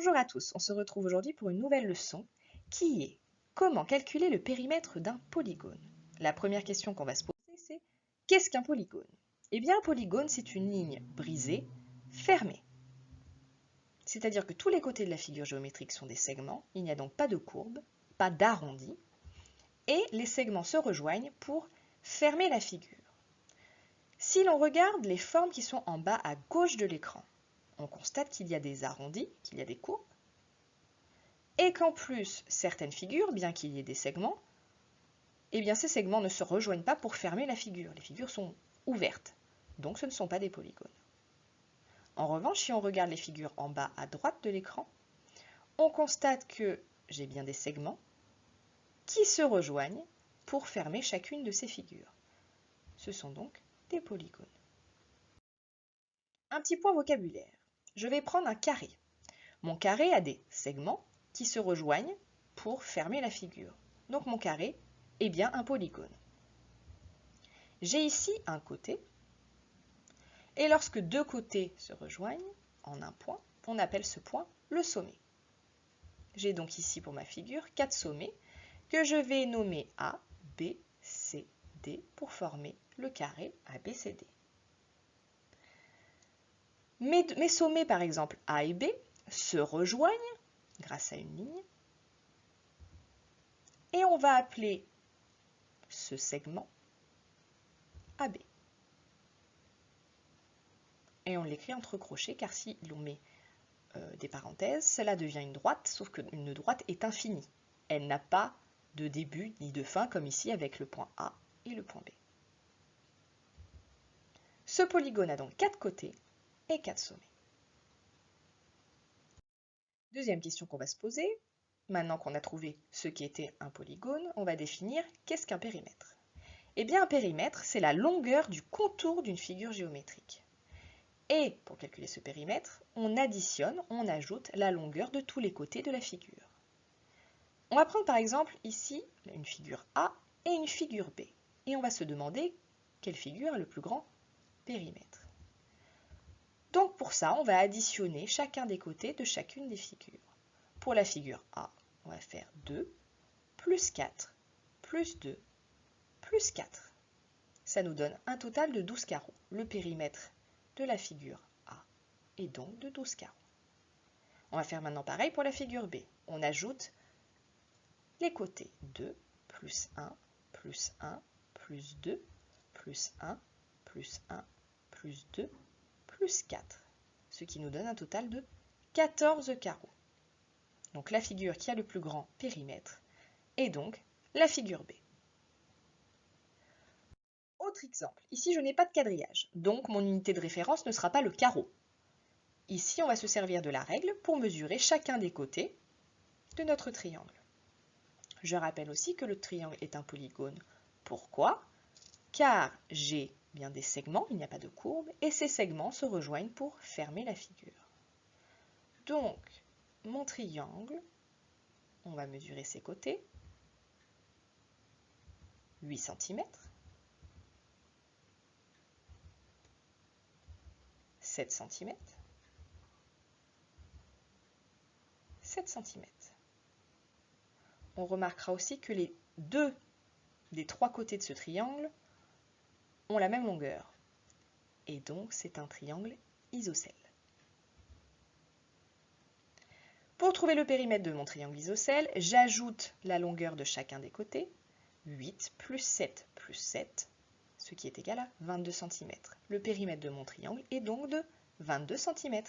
Bonjour à tous, on se retrouve aujourd'hui pour une nouvelle leçon qui est comment calculer le périmètre d'un polygone. La première question qu'on va se poser c'est qu'est-ce qu'un polygone? Eh bien un polygone c'est une ligne brisée, fermée. C'est-à-dire que tous les côtés de la figure géométrique sont des segments, il n'y a donc pas de courbe, pas d'arrondi, et les segments se rejoignent pour fermer la figure. Si l'on regarde les formes qui sont en bas à gauche de l'écran, on constate qu'il y a des arrondis, qu'il y a des courbes, et qu'en plus, certaines figures, bien qu'il y ait des segments, eh bien ces segments ne se rejoignent pas pour fermer la figure. Les figures sont ouvertes, donc ce ne sont pas des polygones. En revanche, si on regarde les figures en bas à droite de l'écran, on constate que j'ai bien des segments qui se rejoignent pour fermer chacune de ces figures. Ce sont donc des polygones. Un petit point vocabulaire. Je vais prendre un carré. Mon carré a des segments qui se rejoignent pour fermer la figure. Donc mon carré est bien un polygone. J'ai ici un côté, et lorsque deux côtés se rejoignent en un point, on appelle ce point le sommet. J'ai donc ici pour ma figure 4 sommets que je vais nommer A, B, C, D pour former le carré ABCD. Mes sommets, par exemple A et B, se rejoignent grâce à une ligne, et on va appeler ce segment AB. Et on l'écrit entre crochets, car si l'on met des parenthèses, cela devient une droite, sauf qu'une droite est infinie. Elle n'a pas de début ni de fin, comme ici avec le point A et le point B. Ce polygone a donc 4 côtés et 4 sommets. Deuxième question qu'on va se poser, maintenant qu'on a trouvé ce qui était un polygone, on va définir qu'est-ce qu'un périmètre. Eh bien un périmètre, c'est la longueur du contour d'une figure géométrique. Et pour calculer ce périmètre, on additionne, on ajoute la longueur de tous les côtés de la figure. On va prendre par exemple ici une figure A et une figure B. Et on va se demander quelle figure a le plus grand périmètre. Donc pour ça, on va additionner chacun des côtés de chacune des figures. Pour la figure A, on va faire 2 plus 4 plus 2 plus 4. Ça nous donne un total de 12 carreaux. Le périmètre de la figure A est donc de 12 carreaux. On va faire maintenant pareil pour la figure B. On ajoute les côtés 2 plus 1 plus 1 plus 2 plus 1 plus 1 plus 2 plus 4, ce qui nous donne un total de 14 carreaux. Donc la figure qui a le plus grand périmètre est donc la figure B. Autre exemple, ici je n'ai pas de quadrillage, donc mon unité de référence ne sera pas le carreau. Ici on va se servir de la règle pour mesurer chacun des côtés de notre triangle. Je rappelle aussi que le triangle est un polygone. Pourquoi? Car j'ai bien des segments, il n'y a pas de courbe, et ces segments se rejoignent pour fermer la figure. Donc, mon triangle, on va mesurer ses côtés, 8 cm, 7 cm, 7 cm. On remarquera aussi que les deux des trois côtés de ce triangle ont la même longueur. Et donc, c'est un triangle isocèle. Pour trouver le périmètre de mon triangle isocèle, j'ajoute la longueur de chacun des côtés, 8 plus 7 plus 7, ce qui est égal à 22 cm. Le périmètre de mon triangle est donc de 22 cm.